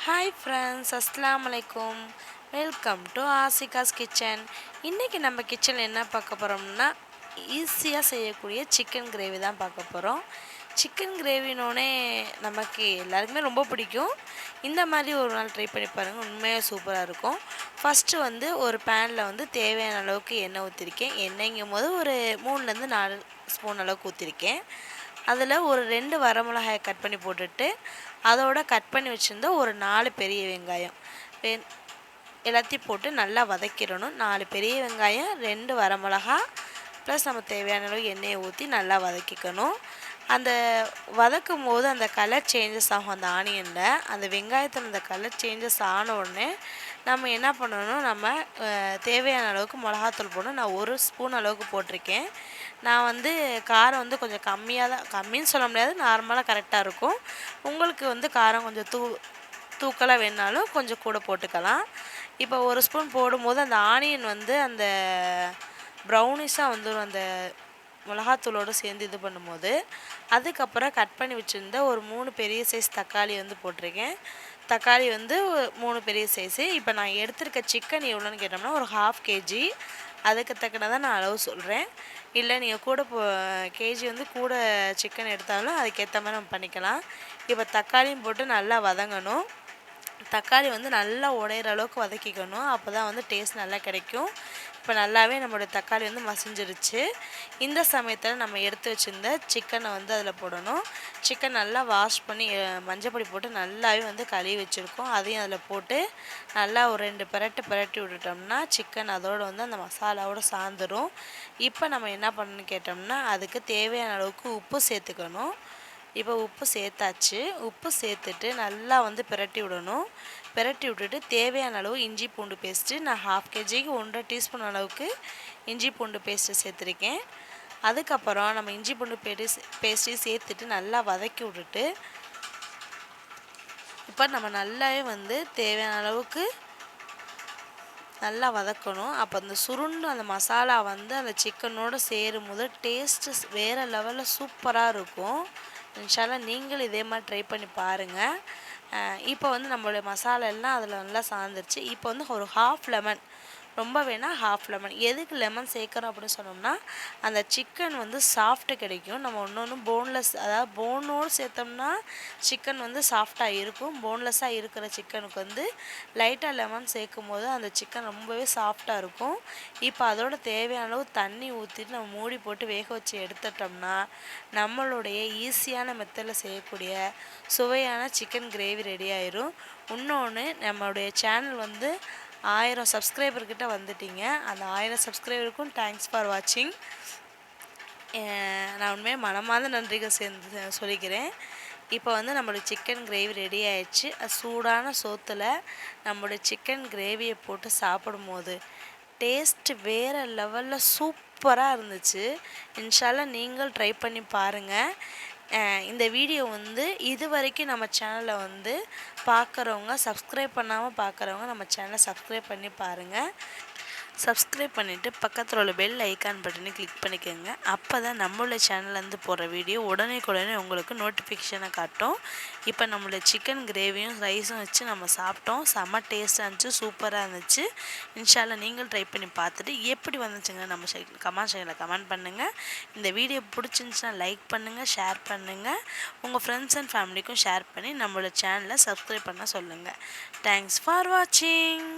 Hi friends, அஸ்ஸலாமு அலைக்கும். Welcome to Ashika's kitchen. இன்றைக்கி நம்ம கிச்சனில் என்ன பார்க்க போகிறோம்னா, ஈஸியாக செய்யக்கூடிய சிக்கன் கிரேவி தான் பார்க்க போகிறோம். சிக்கன் கிரேவினோடனே நமக்கு எல்லாருக்குமே ரொம்ப பிடிக்கும். இந்த மாதிரி ஒரு நாள் ட்ரை பண்ணி பாருங்கள், உண்மையாக சூப்பராக இருக்கும். ஃபஸ்ட்டு ஒரு பேனில் தேவையான அளவுக்கு எண்ணெய் ஊற்றிருக்கேன். எண்ணெய்ங்கும் போது ஒரு 3லேருந்து 4 ஸ்பூன் அளவுக்கு ஊற்றிருக்கேன். அதில் ஒரு 2 வரமிளகாயை கட் பண்ணி போட்டுட்டு, அதோட கட் பண்ணி வச்சுருந்த ஒரு 4 பெரிய வெங்காயம் எல்லாத்தையும் போட்டு நல்லா வதக்கிடணும். 4 பெரிய வெங்காயம், 2 வரமிளகா ப்ளஸ் நம்ம தேவையான அளவு எண்ணெயை ஊற்றி நல்லா வதக்கிக்கணும். அந்த வதக்கும் போது அந்த கலர் சேஞ்சஸ் ஆகும். அந்த ஆனியனில் அந்த வெங்காயத்தில் அந்த கலர் சேஞ்சஸ் ஆன உடனே நம்ம என்ன பண்ணணும், நம்ம தேவையான அளவுக்கு மிளகாத்தூள் போடணும். நான் 1 ஸ்பூன் அளவுக்கு போட்டிருக்கேன். நான் காரம் கொஞ்சம் கம்மியாக தான், கம்மின்னு சொல்ல முடியாது, நார்மலாக கரெக்டாக இருக்கும். உங்களுக்கு காரம் கொஞ்சம் தூக்கலாக வேணாலும் கொஞ்சம் கூட போட்டுக்கலாம். இப்போ 1 ஸ்பூன் போடும்போது அந்த ஆனியன் அந்த ப்ரௌனிஷாக வந்துடும், அந்த மிளகாத்தூளோடு சேர்ந்து இது பண்ணும்போது. அதுக்கப்புறம் கட் பண்ணி வச்சுருந்த ஒரு 3 பெரிய சைஸ் தக்காளி போட்டிருக்கேன். தக்காளி 3 பெரிய சைஸு. இப்போ நான் எடுத்திருக்க சிக்கன் எவ்வளோன்னு கேட்டோம்னா ஒரு 1/2 kg. அதுக்கு தக்கனதான் நான் அளவு சொல்கிறேன். இல்லை நீங்கள் கூட கேஜி கூட சிக்கன் எடுத்தாலும் அதுக்கேற்ற மாதிரி நம்ம பண்ணிக்கலாம். இப்போ தக்காளியும் போட்டு நல்லா வதங்கணும். தக்காளி நல்லா உடையிற அளவுக்கு வதக்கிக்கணும். அப்போ தான் டேஸ்ட் நல்லா கிடைக்கும். இப்போ நல்லாவே நம்மளுடைய தக்காளி மசிஞ்சிருச்சு. இந்த சமயத்தில் நம்ம எடுத்து வச்சுருந்த சிக்கனை அதில் போடணும். சிக்கன் நல்லா வாஷ் பண்ணி மஞ்சப்பொடி போட்டு நல்லாவே கழுவி வச்சுருக்கோம். அதையும் அதில் போட்டு நல்லா ஒரு 2 பிரட்டி விட்டுட்டோம்னா சிக்கன் அதோடு அந்த மசாலாவோடு சார்ந்துடும். இப்போ நம்ம என்ன பண்ணணும்னு கேட்டோம்னா, அதுக்கு தேவையான அளவுக்கு உப்பு சேர்த்துக்கணும். இப்போ உப்பு சேர்த்தாச்சு. உப்பு சேர்த்துட்டு நல்லா பிரட்டி விடணும். பிரட்டி விட்டுட்டு தேவையான அளவு இஞ்சி பூண்டு பேஸ்ட்டு, நான் 1/2 kgக்கு 1.5 டீஸ்பூன் அளவுக்கு இஞ்சி பூண்டு பேஸ்ட்டு சேர்த்துருக்கேன். அதுக்கப்புறம் நம்ம இஞ்சி பூண்டு பேஸ்ட்டையும் சேர்த்துட்டு நல்லா வதக்கி விட்டுட்டு, இப்போ நம்ம நல்லாவே தேவையான அளவுக்கு நல்லா வதக்கணும். அப்போ அந்த சுருண்டு அந்த மசாலா அந்த சிக்கனோடு சேரும்போது டேஸ்ட்டு வேறு லெவலில் சூப்பராக இருக்கும். இன்ஷால்லா நீங்களும் இதே மாதிரி ட்ரை பண்ணி பாருங்கள். இப்போ நம்மளுடைய மசாலா எல்லாம் அதில் நல்லா சார்ந்துருச்சு. இப்போ ஒரு 1/2 லெமன், ரொம்ப வேணால் 1/2 லெமன். எதுக்கு லெமன் சேர்க்குறோம் அப்படின்னு சொன்னோம்னா, அந்த சிக்கன் சாஃப்ட்டு கிடைக்கும். நம்ம ஒன்று போன்லெஸ், அதாவது போனோடு சேர்த்தோம்னா சிக்கன் சாஃப்டாக இருக்கும். போன்லெஸ்ஸாக இருக்கிற சிக்கனுக்கு லைட்டாக லெமன் சேர்க்கும் போது அந்த சிக்கன் ரொம்பவே சாஃப்டாக இருக்கும். இப்போ அதோட தேவையான அளவு தண்ணி ஊற்றிட்டு நம்ம மூடி போட்டு வேக வச்சு எடுத்துட்டோம்னா நம்மளுடைய ஈஸியான மெத்தடில் செய்யக்கூடிய சுவையான சிக்கன் கிரேவி ரெடி ஆயிரும். இன்னொன்று, நம்மளுடைய சேனல் 1000 சப்ஸ்கிரைபர்கிட்ட வந்துட்டீங்க. அந்த 1000 சப்ஸ்கிரைபருக்கும் தேங்க்ஸ் ஃபார் வாட்சிங். நான் உண்மையாக மனமார்ந்த நன்றிகள் சொல்லிக்கிறேன். இப்போ நம்மளுடைய சிக்கன் கிரேவி ரெடி ஆயிடுச்சு. சூடான சோத்தில் நம்மளுடைய சிக்கன் கிரேவியை போட்டு சாப்பிடும்போது டேஸ்ட்டு வேறு லெவலில் சூப்பராக இருந்துச்சு. இன்ஷால்லா நீங்கள் ட்ரை பண்ணி பாருங்கள். இந்த வீடியோ இது வரைக்கும் நம்ம சேனலை பார்க்குறவங்க, சப்ஸ்கிரைப் பண்ணாமல் பார்க்குறவங்க நம்ம சேனலை சப்ஸ்கிரைப் பண்ணி பாருங்கள். சப்ஸ்கிரைப் பண்ணிவிட்டு பக்கத்தில் உள்ள பெல் ஐக்கான் பட்டனை கிளிக் பண்ணிக்கோங்க. அப்போ தான் நம்மளுடைய சேனல்லேருந்து போடுற வீடியோ உடனே உங்களுக்கு நோட்டிஃபிகேஷனை காட்டும். இப்போ நம்மளுடைய சிக்கன் கிரேவியும் ரைஸும் வச்சு நம்ம சாப்பிட்டோம். செம்ம டேஸ்ட்டாக இருந்துச்சு, சூப்பராக இருந்துச்சு. இன்ஷால்லா நீங்கள் ட்ரை பண்ணி பார்த்துட்டு எப்படி வந்துச்சுங்க நம்ம கமெண்ட் செக்ஷனில் கமெண்ட் பண்ணுங்கள். இந்த வீடியோ பிடிச்சிருந்துச்சுன்னா லைக் பண்ணுங்கள், ஷேர் பண்ணுங்கள். உங்கள் ஃப்ரெண்ட்ஸ் அண்ட் ஃபேமிலிக்கும் ஷேர் பண்ணி நம்மளோட சேனலை சப்ஸ்கிரைப் பண்ண சொல்லுங்கள். தேங்க்ஸ் ஃபார் வாட்சிங்.